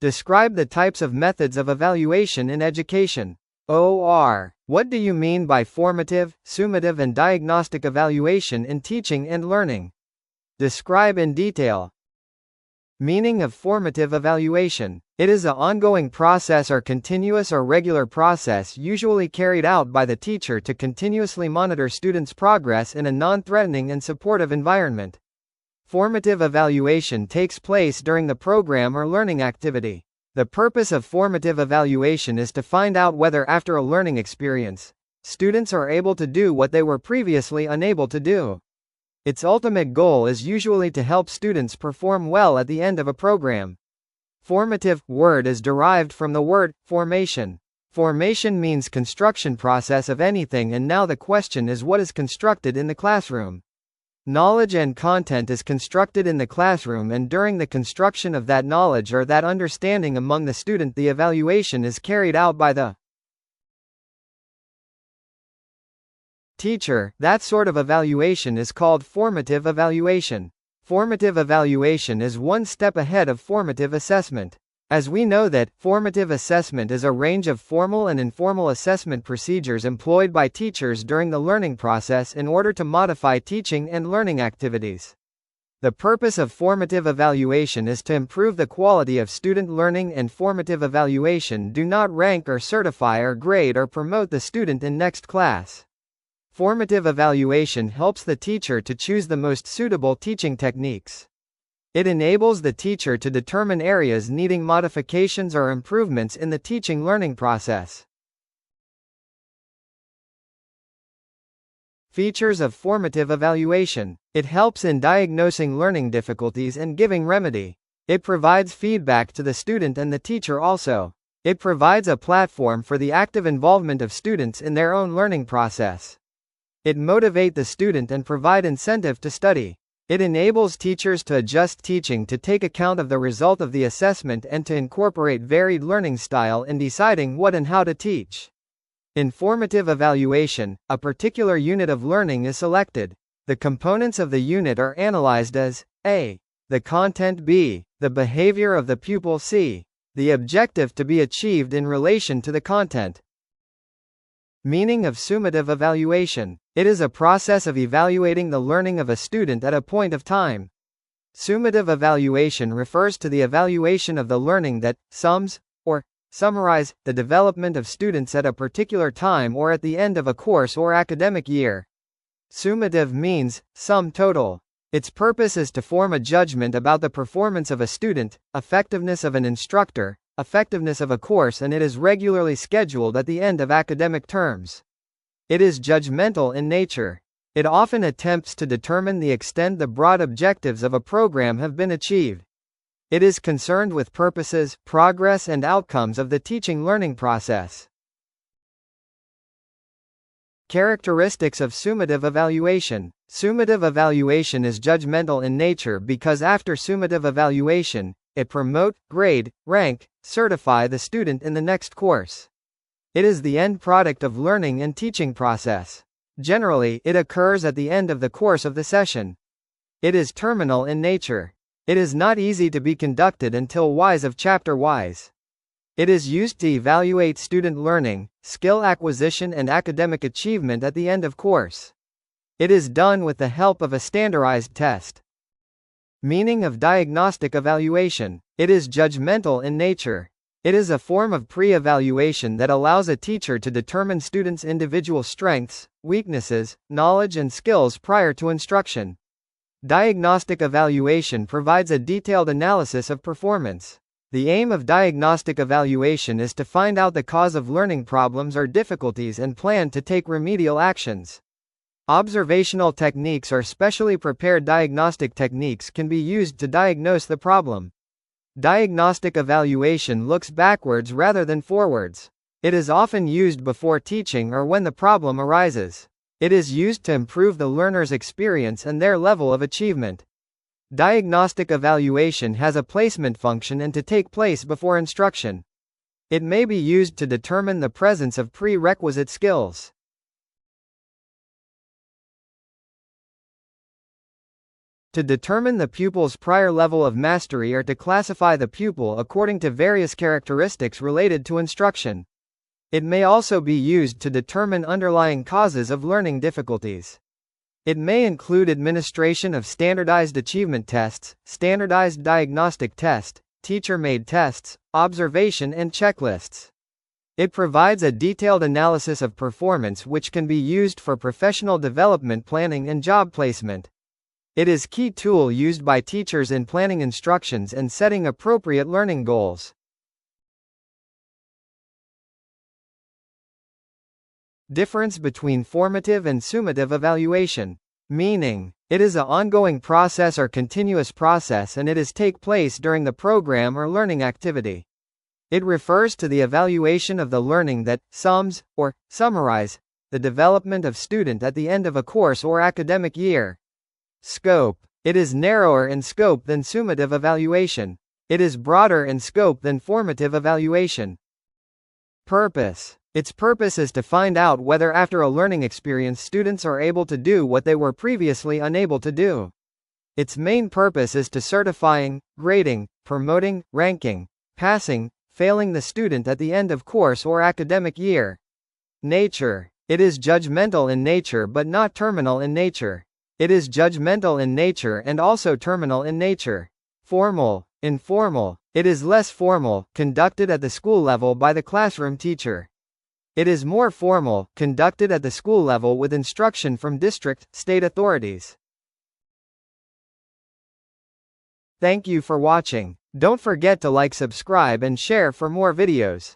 Describe the types of methods of evaluation in education. OR. What do you mean by formative, summative and diagnostic evaluation in teaching and learning? Describe in detail. Meaning of formative evaluation. It is an ongoing process or continuous or regular process usually carried out by the teacher to continuously monitor students' progress in a non-threatening and supportive environment. Formative evaluation takes place during the program or learning activity. The purpose of formative evaluation is to find out whether after a learning experience, students are able to do what they were previously unable to do. Its ultimate goal is usually to help students perform well at the end of a program. Formative word is derived from the word formation. Formation means construction process of anything, and now the question is what is constructed in the classroom. Knowledge and content is constructed in the classroom, and during the construction of that knowledge or that understanding among the student, the evaluation is carried out by the teacher. That sort of evaluation is called formative evaluation. Formative evaluation is one step ahead of formative assessment. As we know that, formative assessment is a range of formal and informal assessment procedures employed by teachers during the learning process in order to modify teaching and learning activities. The purpose of formative evaluation is to improve the quality of student learning, and formative evaluation do not rank or certify or grade or promote the student in next class. Formative evaluation helps the teacher to choose the most suitable teaching techniques. It enables the teacher to determine areas needing modifications or improvements in the teaching-learning process. Features of formative evaluation. It helps in diagnosing learning difficulties and giving remedy. It provides feedback to the student and the teacher also. It provides a platform for the active involvement of students in their own learning process. It motivates the student and provide incentive to study. It enables teachers to adjust teaching to take account of the result of the assessment and to incorporate varied learning style in deciding what and how to teach. In formative evaluation, a particular unit of learning is selected. The components of the unit are analyzed as A. The content B. The behavior of the pupil C. The objective to be achieved in relation to the content. Meaning of summative evaluation. It is a process of evaluating the learning of a student at a point of time. Summative evaluation refers to the evaluation of the learning that sums, or summarize, the development of students at a particular time or at the end of a course or academic year. Summative means sum total. Its purpose is to form a judgment about the performance of a student, effectiveness of an instructor, effectiveness of a course, and it is regularly scheduled at the end of academic terms. It is judgmental in nature. It often attempts to determine the extent the broad objectives of a program have been achieved. It is concerned with purposes, progress, and outcomes of the teaching-learning process. Characteristics of summative evaluation. Summative evaluation is judgmental in nature because after summative evaluation, it promote, grade, rank, certify the student in the next course. It is the end product of learning and teaching process. Generally, it occurs at the end of the course of the session. It is terminal in nature. It is not easy to be conducted until wise of chapter wise. It is used to evaluate student learning, skill acquisition and academic achievement at the end of course. It is done with the help of a standardized test. Meaning of diagnostic evaluation. It is judgmental in nature. It is a form of pre-evaluation that allows a teacher to determine students' individual strengths, weaknesses, knowledge and skills prior to instruction. Diagnostic evaluation provides a detailed analysis of performance. The aim of diagnostic evaluation is to find out the cause of learning problems or difficulties and plan to take remedial actions. Observational techniques or specially prepared diagnostic techniques can be used to diagnose the problem. Diagnostic evaluation looks backwards rather than forwards. It is often used before teaching or when the problem arises. It is used to improve the learner's experience and their level of achievement. Diagnostic evaluation has a placement function and to take place before instruction. It may be used to determine the presence of prerequisite skills. To determine the pupil's prior level of mastery or to classify the pupil according to various characteristics related to instruction. It may also be used to determine underlying causes of learning difficulties. It may include administration of standardized achievement tests, standardized diagnostic test, teacher-made tests, observation and checklists. It provides a detailed analysis of performance which can be used for professional development planning and job placement. It is a key tool used by teachers in planning instructions and setting appropriate learning goals. Difference between formative and summative evaluation. Meaning, it is an ongoing process or continuous process and it is take place during the program or learning activity. It refers to the evaluation of the learning that sums, or summarize, the development of student at the end of a course or academic year. Scope. It is narrower in scope than summative evaluation. It is broader in scope than formative evaluation. Purpose. Its purpose is to find out whether after a learning experience students are able to do what they were previously unable to do. Its main purpose is to certifying, grading, promoting, ranking, passing, failing the student at the end of course or academic year. Nature. It is judgmental in nature but not terminal in nature. It is judgmental in nature and also terminal in nature. Formal. Informal. It is less formal, conducted at the school level by the classroom teacher. It is more formal, conducted at the school level with instruction from district, state authorities. Thank you for watching. Don't forget to like, subscribe and share for more videos.